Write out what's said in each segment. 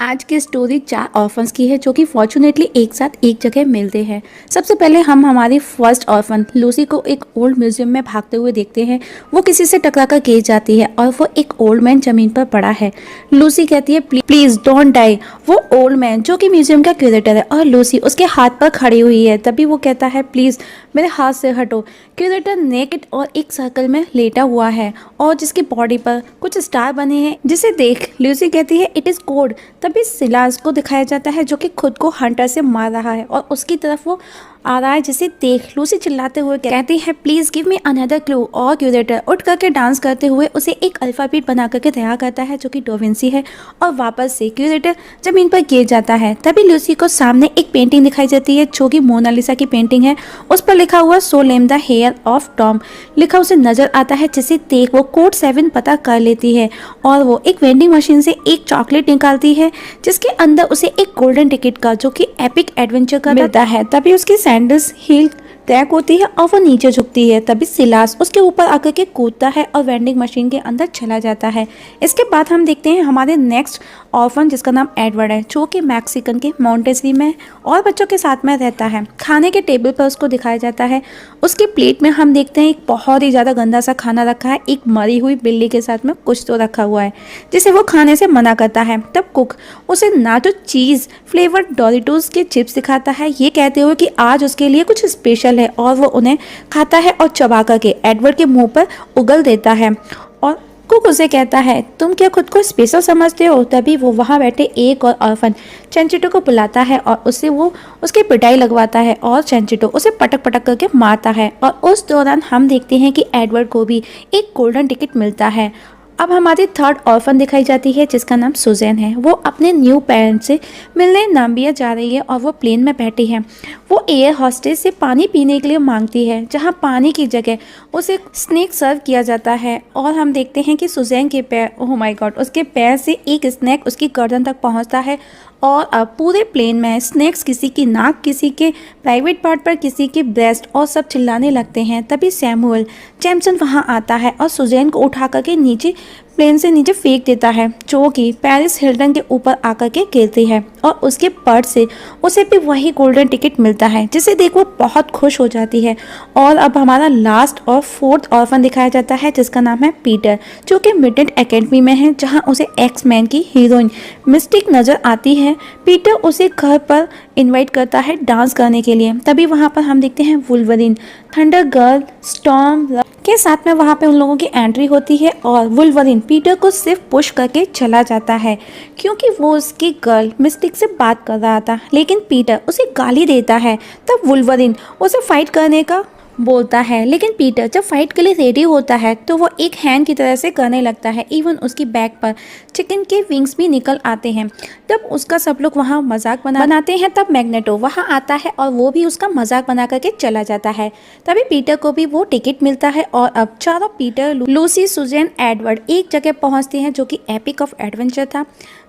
आज की story 4 orphans की है जो कि फॉर्चुनेटली एक साथ एक जगह मिलते हैं। सबसे पहले हम हमारी फर्स्ट ऑर्फन लूसी को एक ओल्ड म्यूजियम में भागते हुए देखते हैं। वो किसी से टकराकर गिर जाती है और वो एक ओल्ड मैन जमीन पर पड़ा है। लूसी कहती है प्लीज डोंट डाई। वो ओल्ड मैन जो कि म्यूजियम का क्यूरेटर है और लूसी उसके हाथ पर खड़ी हुई है। तभी वो कहता है प्लीज मेरे हाथ से हटो। क्यूरेटर नेकेड और एक सर्कल में लेटा हुआ है और जिसकी बॉडी पर कुछ स्टार बने हैं, जिसे देख लूसी कहती है इट इज कोड। तभी सिलास को दिखाया जाता है जो कि खुद को हंटर से मार रहा है और उसकी तरफ वो आ रहा है, जिसे देख लूसी चिल्लाते हुए कहती है please give me another clue. और क्यूरेटर उठ करके डांस करते हुए उसे एक अल्फाबेट बना करके तैयार करता है जो कि डोविंसी है और वापस से क्यूरेटर जमीन पर गिर जाता है। तभी लूसी को सामने एक पेंटिंग दिखाई जाती है जो कि मोनालिसा की पेंटिंग है। उस पर लिखा हुआ सो लेम द हेयर ऑफ टॉम लिखा उसे नजर आता है, जिसे देख वो कोड 7 पता कर लेती है और वो एक वेंडिंग मशीन से एक चॉकलेट निकालती है जिसके अंदर उसे एक गोल्डन टिकट का जो कि एपिक एडवेंचर का मिलता है। तभी उसकी सैंडल्स हील क्रैक होती है और वो नीचे झुकती है। तभी सिलास उसके ऊपर आकर के कूदता है और वेंडिंग मशीन के अंदर चला जाता है। इसके बाद हम देखते हैं हमारे नेक्स्ट ऑर्फन जिसका नाम एडवर्ड है जो कि मैक्सिकन के मॉन्टेसरी में और बच्चों के साथ में रहता है। खाने के टेबल पर उसको दिखाया जाता है। उसकी प्लेट में हम देखते हैं एक बहुत ही ज़्यादा गंदा सा खाना रखा है। एक मरी हुई बिल्ली के साथ में कुछ तो रखा हुआ है जिसे वो खाने से मना करता है। तब कुक उसे नाचो चीज़ फ्लेवर्ड डोरिटोस के चिप्स दिखाता है, ये कहते हुए कि आज उसके लिए कुछ स्पेशल है और वो उन्हें खाता है और चबा करके एडवर्ड के मुंह पर उगल देता है। और कुक उसे कहता है तुम क्या खुद को स्पेशल समझते हो। तभी वो वहाँ बैठे एक और ऑर्फन चेंचिटो को बुलाता है और उससे वो उसकी पिटाई लगवाता है और चेंचिटो उसे पटक पटक करके मारता है। और उस दौरान हम देखते हैं कि एडवर्ड को भी एक गोल्डन टिकट मिलता है। अब हमारी थर्ड ऑर्फन दिखाई जाती है जिसका नाम सुजैन है। वो अपने न्यू पेरेंट्स से मिलने नाम्बिया जा रही है और वो प्लेन में बैठी है। वो एयर हॉस्टेस से पानी पीने के लिए मांगती है जहाँ पानी की जगह उसे स्नैक सर्व किया जाता है। और हम देखते हैं कि सुजैन के पैर, ओह माय गॉड, उसके पैर से एक स्नैक उसकी गर्दन तक पहुँचता है और अब पूरे प्लेन में स्नैक्स किसी की नाक, किसी के प्राइवेट पार्ट पर, किसी के ब्रेस्ट और सब चिल्लाने लगते हैं। तभी सैमुअल जैमसन वहाँ आता है और सुजैन को उठा करके नीचे प्लेन से नीचे फेंक देता है जो कि पेरिस हिल्टन के ऊपर आकर के गिरती है और उसके पर्स से उसे भी वही गोल्डन टिकट मिलता है जिसे देख वो बहुत खुश हो जाती है। और अब हमारा लास्ट और फोर्थ ऑर्फन दिखाया जाता है जिसका नाम है पीटर जो कि मिडनाइट एकेडमी में है जहाँ उसे एक्स मैन की हीरोइन मिस्टिक नज़र आती है। पीटर उसे घर पर इनवाइट करता है डांस करने के लिए। तभी वहाँ पर हम देखते हैं वुल्वरीन, थंडर गर्ल, स्टॉर्म के साथ में वहाँ पे उन लोगों की एंट्री होती है और वुल्वरीन पीटर को सिर्फ पुश करके चला जाता है क्योंकि वो उसकी गर्ल मिस्टिक से बात कर रहा था, लेकिन पीटर उसे गाली देता है। तब वुल्वरीन उसे फाइट करने का बोलता है, लेकिन पीटर जब फाइट के लिए रेडी होता है तो वो एक हैंड की तरह से करने लगता है। इवन उसकी बैक पर चिकन के विंग्स भी निकल आते हैं। तब उसका सब लोग वहाँ मजाक बनाते हैं। तब मैग्नेटो वहाँ आता है और वो भी उसका मजाक बना करके चला जाता है। तभी पीटर को भी वो टिकट मिलता है और अब चारों पीटर, लूसी, सुजैन, एडवर्ड एक जगह पहुँचते हैं जो कि एपिक ऑफ एडवेंचर था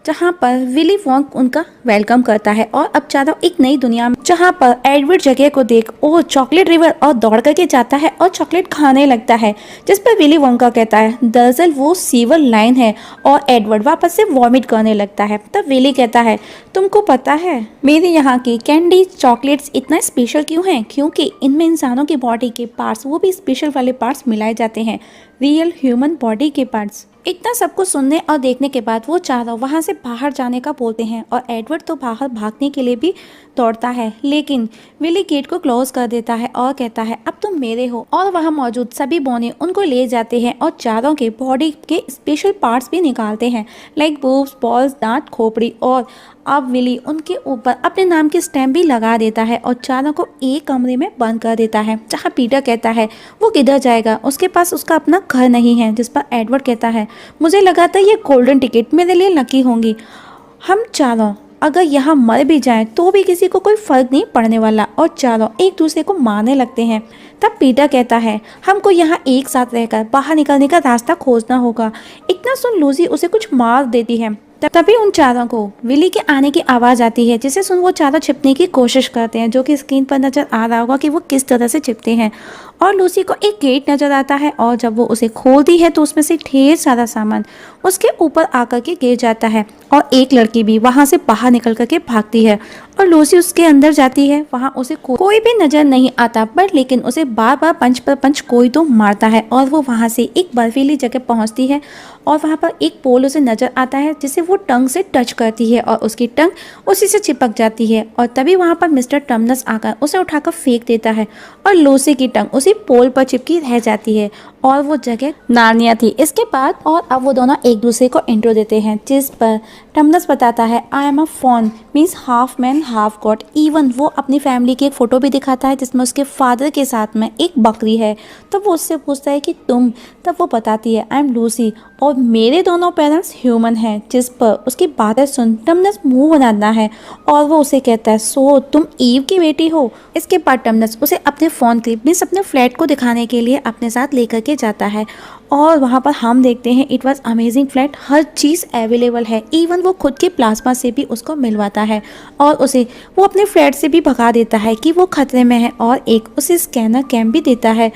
जहाँ पर विली वोंग उनका वेलकम करता है। और अब चारों एक नई दुनिया में जहाँ पर एडवर्ड जगह को देख ओह चॉकलेट रिवर और दौड़ करके जाता है और चॉकलेट खाने लगता है, जिस पर विली वोंका कहता है दरअसल वो सीवर लाइन है और एडवर्ड वापस से वॉमिट करने लगता है। तब विली कहता है तुमको पता है मेरे यहाँ की कैंडी चॉकलेट्स इतना स्पेशल क्यों हैं? क्योंकि इनमें इंसानों की बॉडी के पार्ट्स, वो भी स्पेशल वाले पार्ट्स मिलाए जाते हैं, रियल ह्यूमन बॉडी के पार्ट्स। इतना सब कुछ सुनने और देखने के बाद वो चारों वहाँ से बाहर जाने का बोलते हैं और एडवर्ड तो बाहर भागने के लिए भी दौड़ता है, लेकिन विली गेट को क्लोज कर देता है और कहता है अब तुम मेरे हो। और वहाँ मौजूद सभी बोने उनको ले जाते हैं और चारों के बॉडी के स्पेशल पार्ट्स भी निकालते हैं लाइक बूब्स, बॉल्स, दांत, खोपड़ी। और अब विली उनके ऊपर अपने नाम की स्टैम्प भी लगा देता है और चारों को एक कमरे में बंद कर देता है जहाँ पीटर कहता है वो किधर जाएगा, उसके पास उसका अपना घर नहीं है। जिस पर एडवर्ड कहता है मुझे लगा था ये गोल्डन टिकट मेरे लिए लकी होंगी। हम चारों अगर यहाँ मर भी जाएं तो भी किसी को कोई फर्क नहीं पड़ने वाला। और चारों एक दूसरे को मारने लगते हैं। तब पीटर कहता है हमको यहाँ एक साथ रहकर बाहर निकलने का रास्ता खोजना होगा। इतना सुन लूसी उसे कुछ मार देती है। तभी उन चारों को विली के आने की आवाज आती है, जिसे सुन वो चारों छिपने की कोशिश करते हैं, जो कि स्क्रीन पर नजर आ रहा होगा कि वो किस तरह से छिपते हैं। और लूसी को एक गेट नजर आता है और जब वो उसे खोलती है तो उसमें से ढेर सारा सामान उसके ऊपर आकर के गिर जाता है और एक लड़की भी वहां से बाहर निकल करके भागती है और लूसी उसके अंदर जाती है। वहां उसे कोई भी नजर नहीं आता, पर लेकिन उसे बार बार पंच पर पंच कोई तो मारता है और वो वहां से एक बर्फीली जगह पहुंचती है और वहां पर एक पोल उसे नजर आता है, जिसे वो टंग से टच करती है और उसकी टंग उसी से चिपक जाती है। और तभी वहां पर मिस्टर टर्मनस आकर उसे उठाकर फेंक देता है और लूसी की टंग उसी पोल पर चिपकी रह जाती है और वो जगह नार्निया थी। इसके बाद और अब वो दोनों एक दूसरे को इंट्रो देते हैं, जिस पर टर्मनस बताता है I am a faun means half man half god. Even वो अपनी फैमिली की एक फोटो भी दिखाता है जिसमें उसके फादर के साथ में एक बकरी है। तो वो उससे पूछता है कि तुम, तब वो बताती है आई एम लूसी और मेरे दोनों पेरेंट्स ह्यूमन हैं। जिस पर उसकी बातें सुन टर्मनस मुंह बनाता है और वो उसे कहता है सो तुम ईव की बेटी हो। इसके बाद टर्मनस उसे अपने फ़ोन क्लिप मीन्स अपने फ्लैट को दिखाने के लिए अपने साथ लेकर के जाता है और वहाँ पर हम देखते हैं it was amazing flat, her cheese available है। इवन वो खुद के प्लाज्मा से भी उसको मिलवाता है और उसे वो अपने फ्लैट से भी भगा देता है कि वो खतरे में है और एक उसे स्कैनर कैम भी देता है।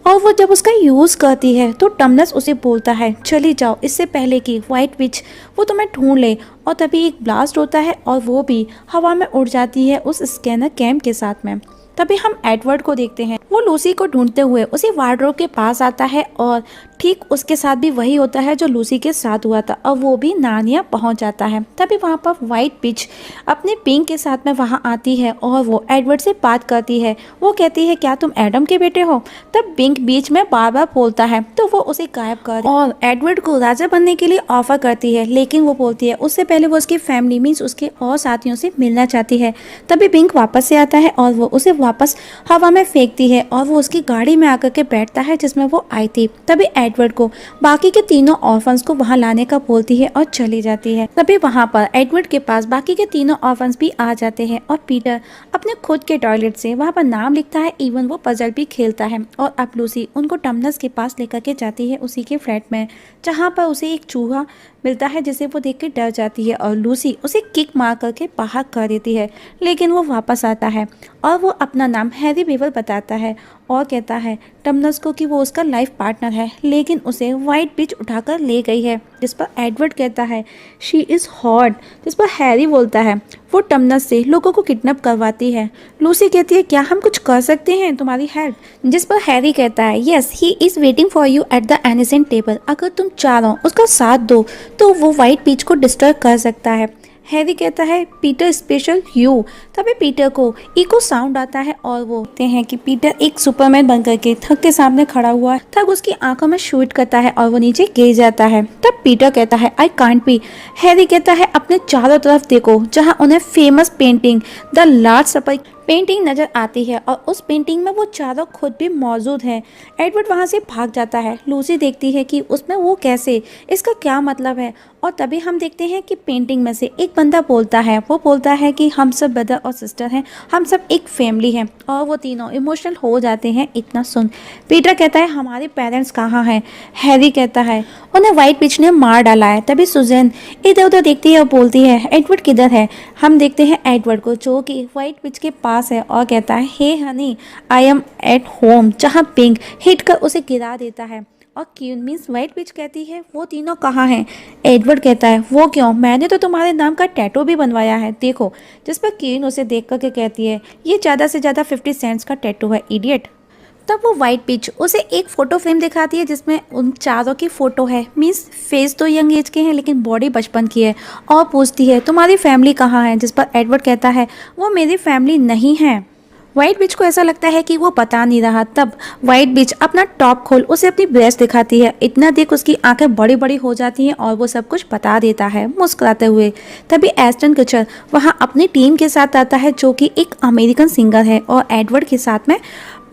और वो जब उसका यूज़ करती है तो टर्मनस उसे बोलता है चली जाओ इससे पहले कि वाइट विच वो तुम्हें ढूंढ ले। और तभी एक ब्लास्ट होता है और वो भी हवा में उड़ जाती है उस स्कैनर कैम के साथ में। तभी हम एडवर्ड को देखते हैं, वो लूसी को ढूंढते हुए उसी वार्डरोब के पास आता है और ठीक उसके साथ भी वही होता है जो लूसी के साथ हुआ था और वो भी नार्निया पहुंच जाता है। तभी वहां पर वाइट विच अपने पिंक के साथ में वहां आती है और वो एडवर्ड से बात करती है। वो कहती है क्या तुम एडम के बेटे हो? तब पिंक बीच में बार बार बोलता है तो वो उसे गायब कर और एडवर्ड को राजा बनने के लिए ऑफर करती है, लेकिन वो बोलती है उससे पहले वो उसकी फैमिली मीन्स उसके और साथियों से मिलना चाहती है। तभी पिंक वापस से आता है और वो उसे वापस हवा में फेंकती है और वो उसकी गाड़ी में आकर के बैठता है जिसमें वो आई थी। तभी एडवर्ड को बाकी के तीनों ऑर्फन्स को वहां लाने का बोलती है और चली जाती है। तभी वहां पर एडवर्ड के पास बाकी के तीनों ऑर्फन्स भी आ जाते हैं और पीटर अपने खुद के टॉयलेट से वहां पर नाम लिखता है। इवन वो पजल भी खेलता है और अब लूसी उनको टर्मनस के पास लेकर के जाती है उसी के फ्लैट में, जहाँ पर उसे एक चूहा मिलता है जिसे वो देख के डर जाती है और लूसी उसे किक मार करके बाहर कर देती है। लेकिन वो वापस आता है और वो अपना नाम हैरी बेवर बताता है और कहता है टर्मनस को कि वो उसका लाइफ पार्टनर है, लेकिन उसे वाइट विच उठाकर ले गई है। जिस पर एडवर्ड कहता है शी इज़ हॉट। जिस पर हैरी बोलता है वो टर्मनस से लोगों को किडनैप करवाती है। लूसी कहती है क्या हम कुछ कर सकते हैं तुम्हारी हेल्प? जिस पर हैरी कहता है yes he is waiting for you at the ancient table. अगर तुम चारों उसका साथ दो तो वो वाइट विच को डिस्ट्रॉय कर सकता है। हैरी कहता है पीटर स्पेशल यू। तभी पीटर को इको साउंड आता है और वो कहते हैं कि पीटर एक सुपरमैन बनकर के थग के सामने खड़ा हुआ है। थग उसकी आंखों में शूट करता है और वो नीचे गिर जाता है। तब पीटर कहता है आई कांट बी। हैरी कहता है अपने चारों तरफ देखो, जहां उन्हें famous painting the last supper painting नजर आती है और उस पेंटिंग में वो चारों खुद भी मौजूद हैं। एडवर्ड वहां से भाग जाता है। लूसी देखती है कि उसमें वो कैसे, इसका क्या मतलब है। और तभी हम देखते हैं कि पेंटिंग में से एक बंदा बोलता है, वो बोलता है कि हम सब ब्रदर और सिस्टर हैं, हम सब एक फैमिली हैं। और वो तीनों इमोशनल हो जाते हैं इतना सुन। पीटर कहता है हमारे पेरेंट्स कहाँ हैं? हैरी कहता है उन्हें वाइट विच ने मार डाला है। तभी सुजैन इधर उधर देखती है और बोलती है एडवर्ड किधर है? हम देखते हैं एडवर्ड को जो कि वाइट विच के पास है और कहता है hey honey I am at home, जहाँ पिंक हिट कर उसे गिरा देता है। और क्यून मीन्स वाइट विच कहती है वो तीनों कहाँ हैं? एडवर्ड कहता है वो क्यों, मैंने तो तुम्हारे नाम का टैटू भी बनवाया है देखो। जिस पर क्यून उसे देख करके कहती है ये ज़्यादा से ज़्यादा 50 सेंट्स का टैटू है इडियट। तब वो वाइट विच उसे एक फ़ोटो फ्रेम दिखाती है जिसमें उन चारों की फ़ोटो है। मीन्स फेस तो यंग एज के हैं लेकिन बॉडी बचपन की है। और पूछती है तुम्हारी फैमिली कहाँ है? जिस पर एडवर्ड कहता है वो मेरी फैमिली नहीं है। वाइट विच को ऐसा लगता है कि वो बता नहीं रहा। तब वाइट विच अपना टॉप खोल उसे अपनी ब्रेस्ट दिखाती है। इतना देख उसकी आंखें बड़ी बड़ी हो जाती हैं और वो सब कुछ बता देता है मुस्कुराते हुए। तभी एस्टन कुचर वहाँ अपनी टीम के साथ आता है जो कि एक अमेरिकन सिंगर है और एडवर्ड के साथ में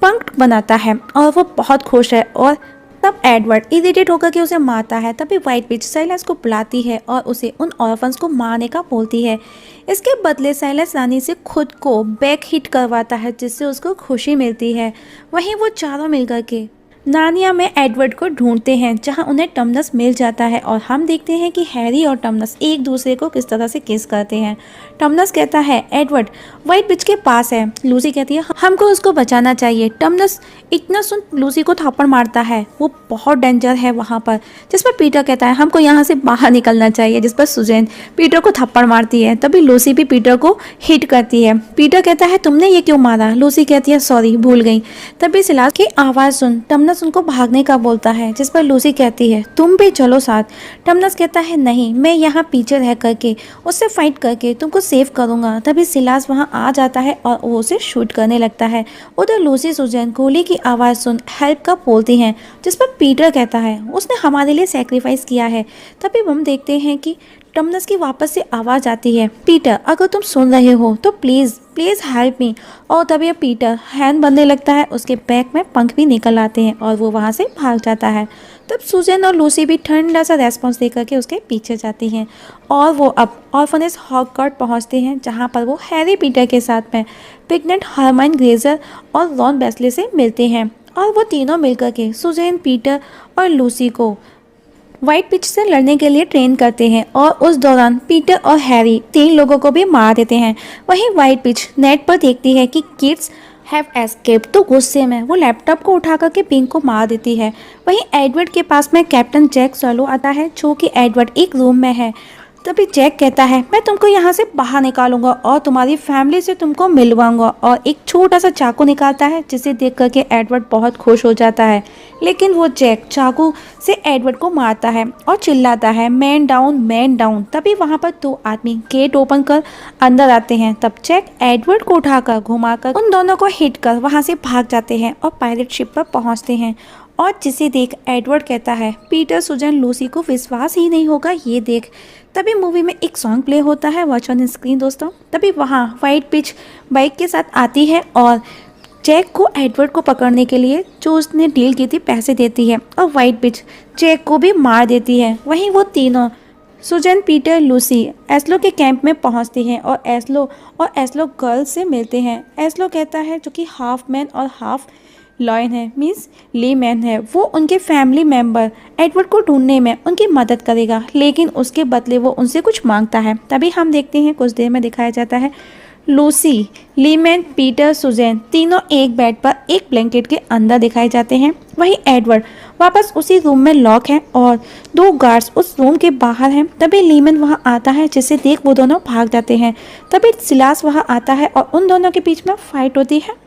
पंक्ट बनाता है और वो बहुत खुश है। और तब एडवर्ड इरिटेट होकर के उसे मारता है। तभी वाइट विच साइलस को बुलाती है और उसे उन ऑर्फन्स को मारने का बोलती है। इसके बदले साइलस रानी से खुद को बैक हिट करवाता है जिससे उसको खुशी मिलती है। वहीं वो चारों मिलकर के नानिया में एडवर्ड को ढूंढते हैं जहां उन्हें टमनस मिल जाता है और हम देखते हैं कि हैरी और टमनस एक दूसरे को किस तरह से किस करते हैं। टमनस कहता है एडवर्ड व्हाइट बिच के पास है। लूसी कहती है हमको उसको बचाना चाहिए। टमनस इतना सुन लूसी को थप्पड़ मारता है, वो बहुत डेंजर है वहाँ पर। जिस पर पीटर कहता है हमको यहाँ से बाहर निकलना चाहिए, जिस पर सुजैन पीटर को थप्पड़ मारती है। तभी लूसी भी पीटर को हिट करती है। पीटर कहता है तुमने ये क्यों मारा? लूसी कहती है सॉरी भूल गई। तभी सिलास की आवाज़ सुन टमनस उनको भागने का बोलता है, जिस पर लूसी कहती है तुम भी चलो साथ। टमनस कहता है नहीं, मैं यहाँ पीछे रह करके उससे फाइट करके तुमको सेव करूँगा। तभी सिलास वहाँ आ जाता है और वो उसे शूट करने लगता है। उधर लूसी सुजैन गोली की आवाज़ सुन हेल्प का बोलती हैं, जिस पर पीटर कहता है उसने हमारे लिए सेक्रीफाइस किया है। तभी हम देखते हैं कि टमनस की वापस से आवाज़ आती है पीटर अगर तुम सुन रहे हो तो प्लीज़ प्लीज़ हेल्प मी। और तभी पीटर हैंड बनने लगता है, उसके बैक में पंख भी निकल आते हैं और वो वहाँ से भाग जाता है। तब सुजैन और लूसी भी ठंडा सा रेस्पॉन्स दे करके उसके पीछे जाती हैं और वो अब ऑर्फनेज हॉगवर्ट्स पहुँचते हैं, जहाँ पर वो हैरी पीटर के साथ में प्रेग्नेंट हरमाइन ग्रेंजर और रॉन वेस्ली से मिलते हैं और वो तीनों मिलकर के सुजैन पीटर और लूसी को व्हाइट पिच से लड़ने के लिए ट्रेन करते हैं और उस दौरान पीटर और हैरी 3 लोगों को भी मार देते हैं। वहीं व्हाइट पिच नेट पर देखती है कि किड्स हैव एस्केप्ड, तो गुस्से में वो लैपटॉप को उठा करके पिंक को मार देती है। वहीं एडवर्ड के पास में कैप्टन जैक सॉलो आता है, जो कि एडवर्ड एक रूम में है। तभी जैक कहता है मैं तुमको यहाँ से बाहर निकालूंगा और तुम्हारी फैमिली से तुमको मिलवाऊंगा, और एक छोटा सा चाकू निकालता है, जिसे देख करके एडवर्ड बहुत खुश हो जाता है। लेकिन वो जैक चाकू से एडवर्ड को मारता है और चिल्लाता है मैन डाउन मैन डाउन। तभी वहाँ पर 2 आदमी गेट ओपन कर अंदर आते हैं। तब जैक एडवर्ड को उठाकर घुमाकर उन दोनों को हिट कर वहाँ से भाग जाते हैं और पायलट शिप पर पहुँचते हैं। और जिसे देख एडवर्ड कहता है पीटर सुजैन लूसी को विश्वास ही नहीं होगा ये देख। तभी मूवी में एक सॉन्ग प्ले होता है, वॉच ऑन स्क्रीन दोस्तों। तभी वहाँ व्हाइट पिच बाइक के साथ आती है और जैक को एडवर्ड को पकड़ने के लिए जो उसने डील की थी पैसे देती है और व्हाइट पिच जैक को भी मार देती है। वहीं वो तीनों सुजैन पीटर लूसी एस्लो के कैंप में पहुंचते हैं और एस्लो गर्ल्स से मिलते हैं। एस्लो कहता है जो कि हाफ मैन और हाफ लॉयन है, मीन्स ली मैन है, वो उनके फैमिली मेंबर एडवर्ड को ढूंढने में उनकी मदद करेगा, लेकिन उसके बदले वो उनसे कुछ मांगता है। तभी हम देखते हैं कुछ देर में दिखाया जाता है लूसी, लीमैन, पीटर, सुजैन तीनों एक बेड पर एक ब्लैंकेट के अंदर दिखाए जाते हैं। वहीं एडवर्ड वापस उसी रूम में लॉक है और 2 गार्ड्स उस रूम के बाहर हैं। तभी लीमैन वहां आता है, जिसे देख वो दोनों भाग जाते हैं। तभी सिलास वहां आता है और उन दोनों के बीच में फाइट होती है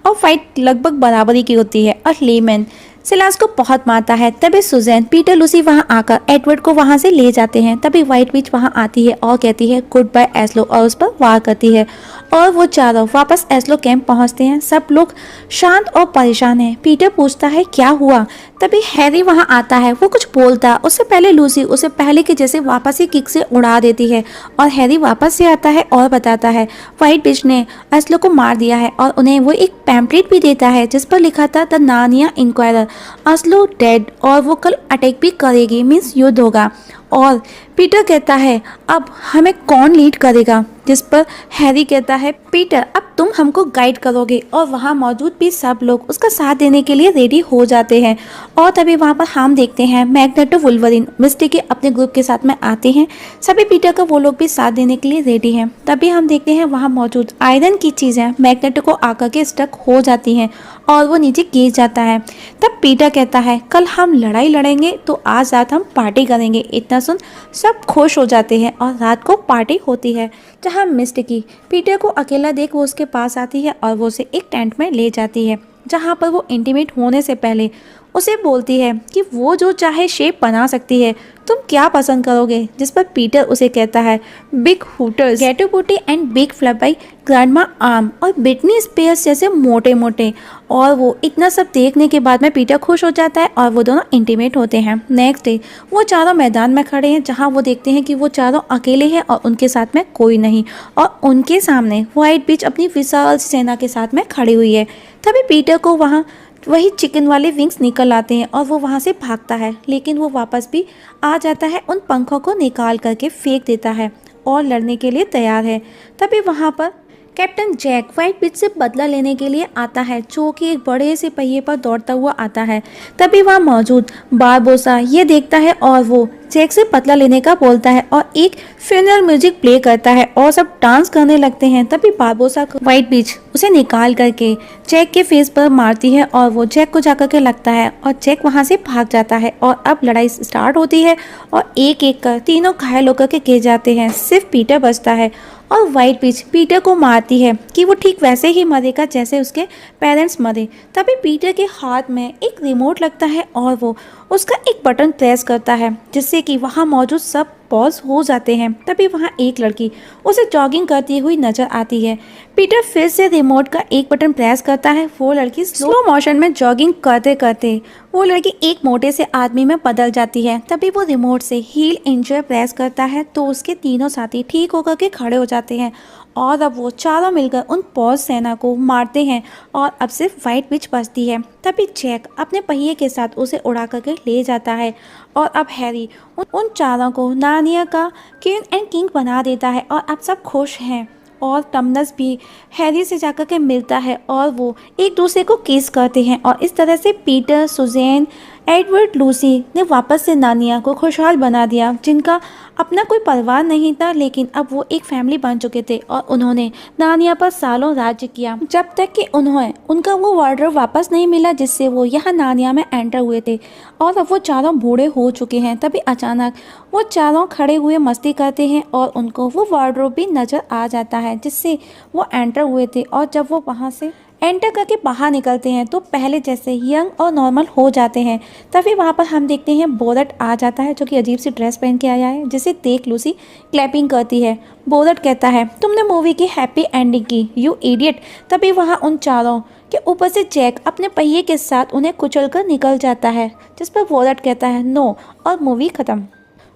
और फाइट लगभग बराबरी की होती है और लीमैन सिलास को बहुत मारता है। तभी सुजैन पीटर लूसी वहां आकर एडवर्ड को वहां से ले जाते हैं। तभी व्हाइट विच वहां आती है और कहती है गुड बाय एस्लो और उस पर वार करती है और वो चारों वापस एस्लो कैंप पहुंचते हैं। सब लोग शांत और परेशान हैं। पीटर पूछता है क्या हुआ। तभी हैरी वहां आता है, वो कुछ बोलता, उससे पहले लूसी उसे पहले के जैसे वापस ही किक से उड़ा देती है और हैरी वापस से आता है और बताता है व्हाइट विच ने एस्लो को मार दिया है और उन्हें वो एक पैम्पलेट भी देता है जिस पर लिखा था द नार्निया इंक्वायरर, एस्लो डेड और वो कल अटैक भी करेगी, मीन्स युद्ध होगा। और पीटर कहता है अब हमें कौन लीड करेगा, जिस पर हैरी कहता है पीटर अब तुम हमको गाइड करोगे, और वहाँ मौजूद भी सब लोग उसका साथ देने के लिए रेडी हो जाते हैं। और तभी वहाँ पर हम देखते हैं मैग्नेटो, वुल्वरिन, मिस्टिकी अपने ग्रुप के साथ में आते हैं। सभी पीटर का वो लोग भी साथ देने के लिए रेडी हैं। तभी हम देखते हैं वहाँ मौजूद आयरन की चीज़ें मैग्नेटो को आकर के स्टक हो जाती हैं और वो नीचे गिर जाता है। तब पीटर कहता है कल हम लड़ाई लड़ेंगे तो आज रात हम पार्टी करेंगे। इतना सुन सब खुश हो जाते हैं और रात को पार्टी होती है, जहां मिस्टिकी पीटर को अकेला देख वो उसके पास आती है और वो उसे एक टेंट में ले जाती है, जहां पर वो इंटीमेट होने से पहले उसे बोलती है कि वो जो चाहे शेप बना सकती है, तुम क्या पसंद करोगे। जिस पर पीटर उसे कहता है बिग हुटर्स, गैटो बूटी and big flap by grandma arm और बिटनी स्पेयर्स जैसे मोटे मोटे। और वो इतना सब देखने के बाद में पीटर खुश हो जाता है और वो दोनों इंटीमेट होते हैं। नेक्स्ट डे वो चारों मैदान में खड़े हैं, जहाँ वो देखते हैं कि वो चारों अकेले हैं और उनके साथ में कोई नहीं, और उनके सामने व्हाइट विच अपनी विशाल सेना के साथ में खड़ी हुई है। तभी पीटर को वहाँ वही चिकन वाले विंग्स निकल आते हैं और वो वहाँ से भागता है, लेकिन वो वापस भी आ जाता है, उन पंखों को निकाल करके फेंक देता है और लड़ने के लिए तैयार है। तभी वहाँ पर कैप्टन जैक व्हाइट बीच से बदला लेने के लिए आता है, जो कि एक बड़े से पहिए पर दौड़ता हुआ आता है। तभी वहाँ मौजूद बारबोसा ये देखता है और वो जैक से बदला लेने का बोलता है और एक फ्यूनरल म्यूजिक प्ले करता है और सब डांस करने लगते हैं। तभी बारबोसा को व्हाइट बीच उसे निकाल करके जैक के फेस पर मारती है और वो जैक को जाकर के लगता है और जैक वहाँ से भाग जाता है और अब लड़ाई स्टार्ट होती है और एक एक कर तीनों घायल होकर के गिर जाते हैं। सिर्फ पीटर बचता है और व्हाइट बीच पीटर को मारती है कि वो ठीक वैसे ही मरेगा जैसे उसके पेरेंट्स मरे। तभी पीटर के हाथ में एक रिमोट लगता है और वो उसका एक बटन प्रेस करता है जिससे कि वहाँ मौजूद सब पॉज हो जाते हैं। तभी वहाँ एक लड़की उसे जॉगिंग करती हुई नजर आती है। पीटर फिर से रिमोट का एक बटन प्रेस करता है। वो लड़की स्लो मोशन में जॉगिंग करते करते वो लड़की एक मोटे से आदमी में बदल जाती है। तभी वो रिमोट से हील इंजर प्रेस करता है तो उसके तीनों साथी ठीक होकर के खड़े हो जाते हैं और अब वो चारों मिलकर उन पॉज सेना को मारते हैं और अब सिर्फ व्हाइट विच बचती है। तभी जैक अपने पहिए के साथ उसे उड़ा करके ले जाता है और अब हैरी उन चारों को नार्निया का क्वीन एंड किंग बना देता है और अब सब खुश हैं। और टमनस भी हैरी से जाकर के मिलता है और वो एक दूसरे को किस करते हैं और इस तरह से पीटर, सुजैन, एडवर्ड, लूसी ने वापस से नानिया को खुशहाल बना दिया, जिनका अपना कोई परिवार नहीं था लेकिन अब वो एक फैमिली बन चुके थे और उन्होंने नानिया पर सालों राज्य किया जब तक कि उन्हें उनका वो वार्डरोब वापस नहीं मिला जिससे वो यहाँ नानिया में एंटर हुए थे। और अब वो चारों बूढ़े हो चुके हैं। तभी अचानक वो चारों खड़े हुए मस्ती करते हैं और उनको वो वार्डरोब भी नजर आ जाता है जिससे वो एंटर हुए थे। और जब वो वहाँ से एंटर करके बाहर निकलते हैं तो पहले जैसे यंग और नॉर्मल हो जाते हैं। तभी वहाँ पर हम देखते हैं बोरट आ जाता है जो कि अजीब सी ड्रेस पहन के आया है, जिसे देख लूसी क्लैपिंग करती है। बोरट कहता है, तुमने मूवी की हैप्पी एंडिंग की, यू इडियट। तभी वहाँ उन चारों के ऊपर से जैक अपने पहिए के साथ उन्हें कुचल कर निकल जाता है, जिस पर बोरट कहता है नो और मूवी खत्म।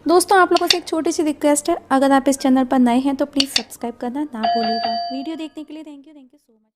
दोस्तों, आप लोगों से एक छोटी सी रिक्वेस्ट है, अगर आप इस चैनल पर नए हैं तो प्लीज़ सब्सक्राइब करना ना भूलिएगा। वीडियो देखने के लिए थैंक यू सो मच।